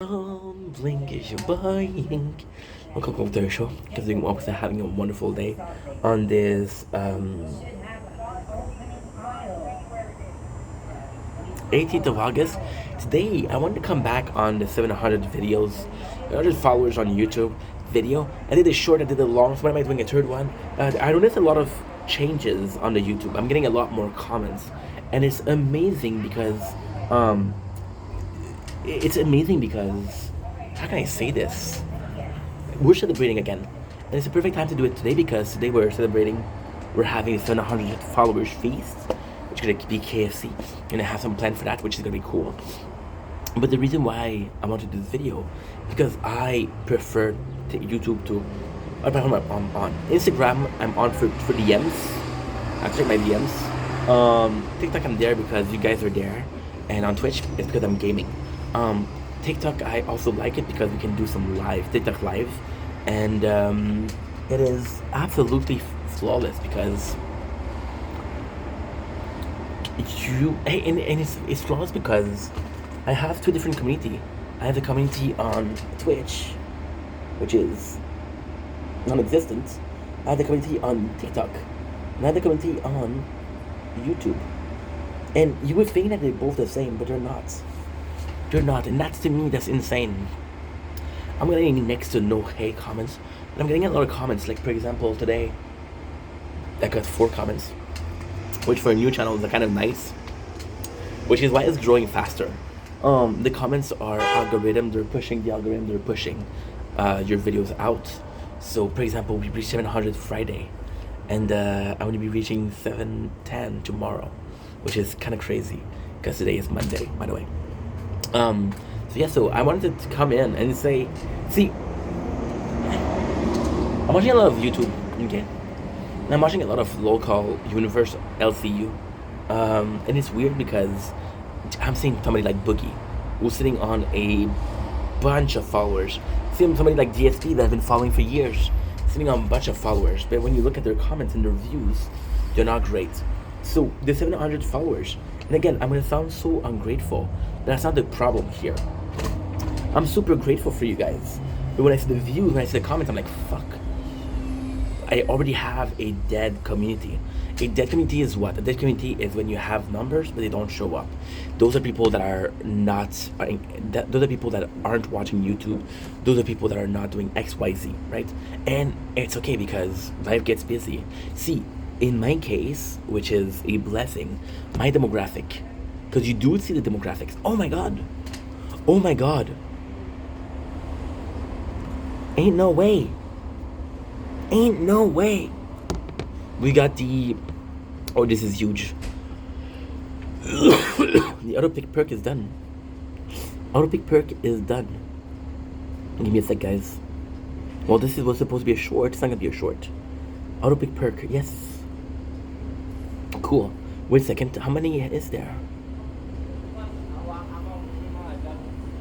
Blink is your buying. Welcome to the show. Because we're obviously having a wonderful day on this 18th of August. Today, I wanted to come back on the 700 videos, 100 followers on YouTube video. I did a short, I did a long, so when am I doing a third one? I noticed a lot of changes on the YouTube. I'm getting a lot more comments. And it's amazing because, how can I say this? We're celebrating again. And it's a perfect time to do it today because today we're having a 700 followers feast, which is going to be KFC. And I have some plan for that, which is going to be cool. But the reason why I want to do this video is because I prefer YouTube to, on Instagram, I'm on for DMs. I check my DMs. TikTok, I'm there because you guys are there. And on Twitch, it's because I'm gaming. TikTok, I also like it because we can do some TikTok live, and it is absolutely flawless because it's flawless because I have two different community. I have the community on Twitch, which is non-existent. I have the community on TikTok, and I have the community on YouTube. And you would think that they're both the same, but they're not. They're not, and to me, that's insane. I'm getting next to no hate comments, but I'm getting a lot of comments. Like, for example, today, I got 4 comments, which for a new channel is kind of nice, which is why it's growing faster. The comments are algorithm, they're pushing your videos out. So, for example, we reached 700 Friday, and I'm going to be reaching 710 tomorrow, which is kind of crazy, because today is Monday, by the way. So I wanted to come in and say, see, I'm watching a lot of YouTube, okay? And I'm watching a lot of local universe LCU. And it's weird because I'm seeing somebody like Boogie, who's sitting on a bunch of followers. Seeing somebody like DSP that I've been following for years, sitting on a bunch of followers. But when you look at their comments and their views, they're not great. So the 700 followers, and again, I'm gonna sound so ungrateful. That's not the problem here. I'm super grateful for you guys. But when I see the views, when I see the comments, I'm like, fuck. I already have a dead community. A dead community is what? A dead community is when you have numbers, but they don't show up. Those are people that are not, those are people that aren't watching YouTube. Those are people that are not doing XYZ, right? And it's okay because life gets busy. See, in my case, which is a blessing, my demographic, because you do see the demographics. Oh my god. Ain't no way. We got the, oh, this is huge. The auto pick perk is done. Give me a sec, guys. Well, this was supposed to be a short. It's not gonna be a short. Auto pick perk, yes. Cool. Wait a second, how many is there?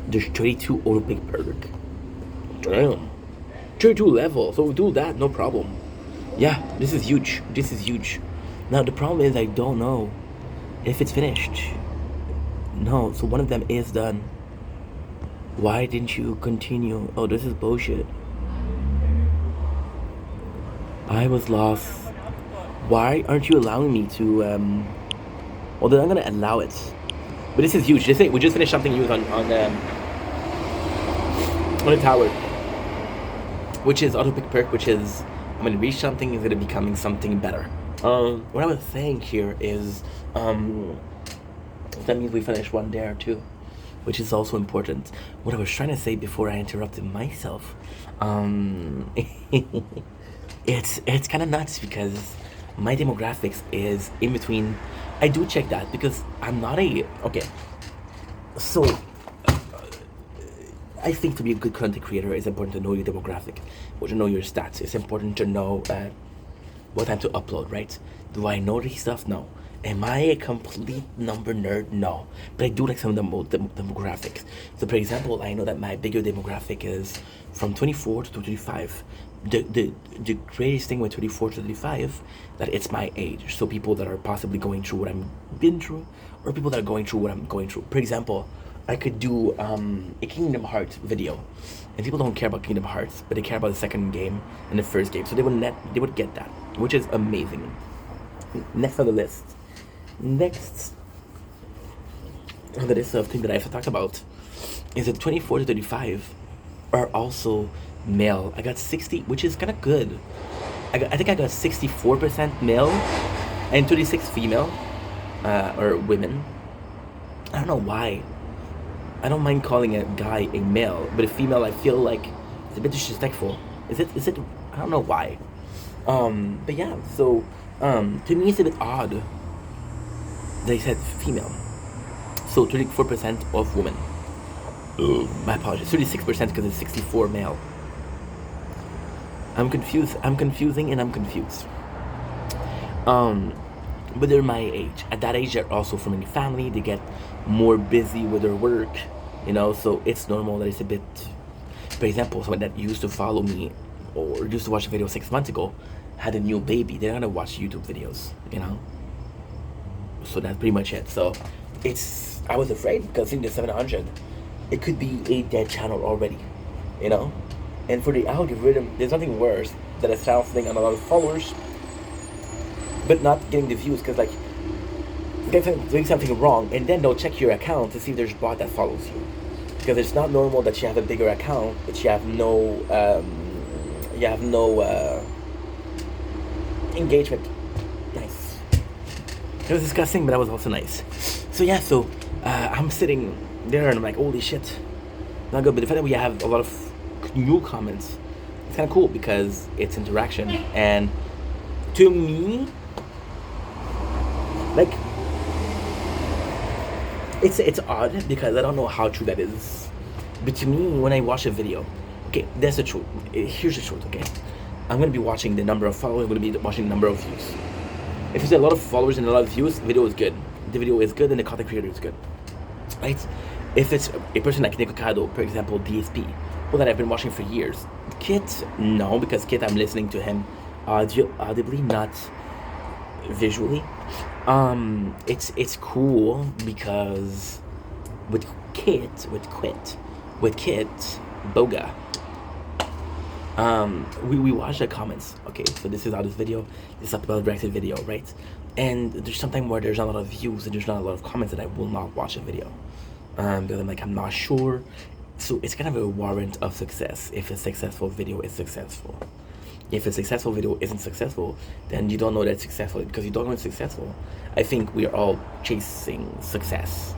There's 32 auto pick perk. Damn. 32 level, so we'll do that, no problem. Yeah, this is huge. Now the problem is I don't know if it's finished. No, so one of them is done. Why didn't you continue? Oh, this is bullshit. I was lost. Why aren't you allowing me to, well, then I'm gonna allow it. But this is huge. We just finished something new on the tower, which is auto pick perk, which is I'm gonna reach something, is gonna becoming something better. What I was saying here is, that means we finished one there too, which is also important. What I was trying to say before I interrupted myself, it's kind of nuts because my demographics is in between. I do check that because I'm not okay. So I think to be a good content creator, it's important to know your demographic, or to know your stats. It's important to know what time to upload, right? Do I know these stuff? No. Am I a complete number nerd? No. But I do like some of the demographics. So for example, I know that my bigger demographic is from 24 to 35. The greatest thing with 24 to 35, that it's my age. So people that are possibly going through what I've been through, or people that are going through what I'm going through. For example, I could do a Kingdom Hearts video, and people don't care about Kingdom Hearts, but they care about the second game and the first game, so they would get that, which is amazing. Next on the list, next on the list of things that I have to talk about is that 24 to 35 are also male. I got 60, which is kind of good. I think I got 64% male and 36 female, or women. I don't know why. I don't mind calling a guy a male, but a female I feel like it's a bit disrespectful. Is it? I don't know why. But yeah, so to me it's a bit odd they said female. So 34% of women. My apologies. 36% because it's 64 male. I'm confused. I'm confusing and I'm confused. But they're my age. At that age, they're also forming a family. They get more busy with their work, so it's normal that it's a bit. For example, someone that used to follow me or used to watch a video 6 months ago had a new baby. They're gonna watch YouTube videos, So that's pretty much it. So I was afraid because in the 700, it could be a dead channel already, And for the algorithm, there's nothing worse than a channel thing on a lot of followers, but not getting the views because you're doing something wrong, and then they'll check your account to see if there's a bot that follows you. Because it's not normal that you have a bigger account, but you have no engagement. Nice. It was disgusting, but that was also nice. So yeah, I'm sitting there and I'm like, holy shit, not good. But the fact that we have a lot of new comments, it's kind of cool because it's interaction. And to me, it's odd because I don't know how true that is. But to me, when I watch a video, okay, that's the truth. Here's the truth, okay? I'm going to be watching the number of followers, I'm going to be watching the number of views. If there's a lot of followers and a lot of views, the video is good. The video is good and the content creator is good. Right? If it's a person like Nico Cado, for example, DSP, well, that I've been watching for years. Kit, no, because Kit, I'm listening to him audibly, not visually. It's cool because with Kit, Boga, we watch the comments. Okay, so this is how this video is up about reacted video, right? And there's something where there's not a lot of views and there's not a lot of comments that I will not watch a video. Because I'm not sure. So it's kind of a warrant of success if a successful video is successful. If a successful video isn't successful, then you don't know that it's successful. Because you don't know it's successful, I think we are all chasing success.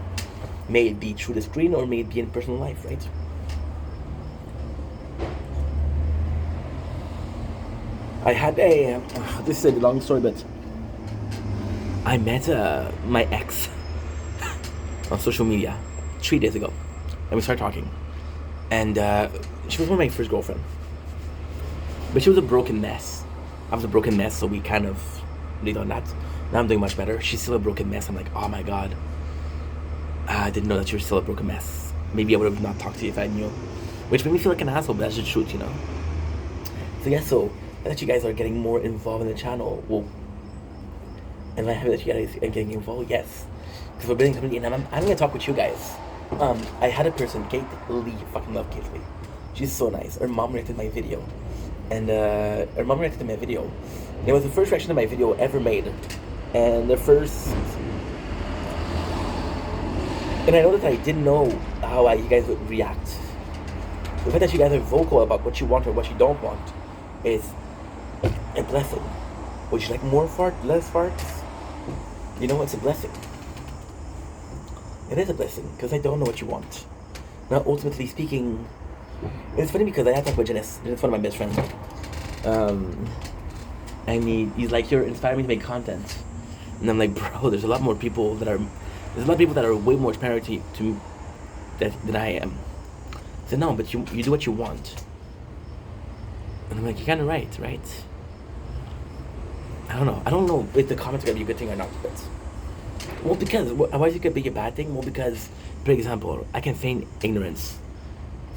May it be through the screen or may it be in personal life, right? I had this is a long story, but I met my ex on social media 3 days ago, and we started talking. And she was one of my first girlfriend, but she was a broken mess. I was a broken mess, so we kind of did on that. Now I'm doing much better. She's still a broken mess. I'm like, oh my god, I didn't know that you were still a broken mess. Maybe I would have not talked to you if I knew, which made me feel like an asshole, but that's the truth, So yeah, so that you guys are getting more involved in the channel, well, and I happy that you guys are getting involved, yes, because we're building community, and I'm gonna talk with you guys. I had a person, Kate Lee, fucking love Kate Lee. She's so nice. Her mom reacted my video, and her mom reacted to my video. It was the first reaction to my video ever made, and and I know that I didn't know how you guys would react. The fact that you guys are vocal about what you want or what you don't want is a blessing. Would you like more fart, less farts? It's a blessing. It is a blessing, because I don't know what you want. Now, ultimately speaking, it's funny because I had to talk with Janice. It's one of my best friends. And he's like, you're inspiring me to make content. And I'm like, bro, there's a lot of people that are way more inspiring to me than I am. I said, no, but you do what you want. And I'm like, you're kind of right? I don't know if the comments are going to be a good thing or not, but... Well, because... Why is it going to be a bad thing? Well, because, for example, I can feign ignorance.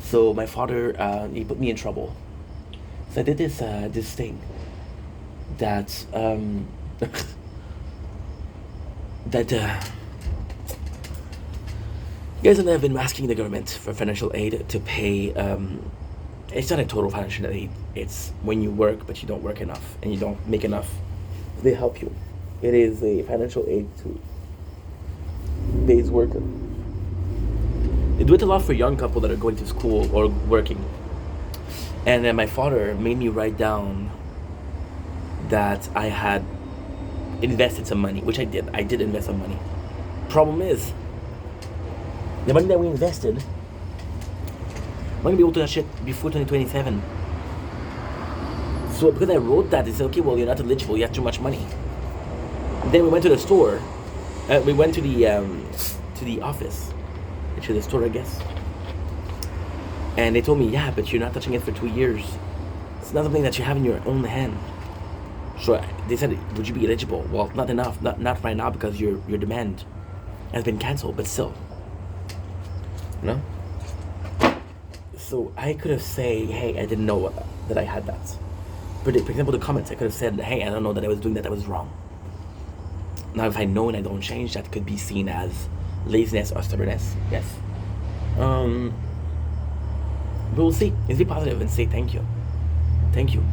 So my father, he put me in trouble. So I did this thing that, Guys, and I've been asking the government for financial aid to pay. It's not a total financial aid. It's when you work but you don't work enough and you don't make enough. They help you. It is a financial aid to days worker. They do it a lot for young couple that are going to school or working. And then my father made me write down that I had invested some money, which I did. I did invest some money. Problem is, the money that we invested, I'm gonna be able to do that shit before 2027. So because I wrote that, they said, okay, well, you're not eligible. You have too much money. Then we went to the store. We went to the office, to the store, I guess. And they told me, yeah, but you're not touching it for 2 years. It's not something that you have in your own hand. So they said, would you be eligible? Well, not enough, not right now, because your demand has been canceled, but still. You know? So I could have said, hey, I didn't know that I had that. But for example, the comments, I could have said, hey, I don't know that I was doing that was wrong. Now, if I know and I don't change, that could be seen as laziness or stubbornness. Yes. But we'll see. Let's be positive and say thank you. Thank you.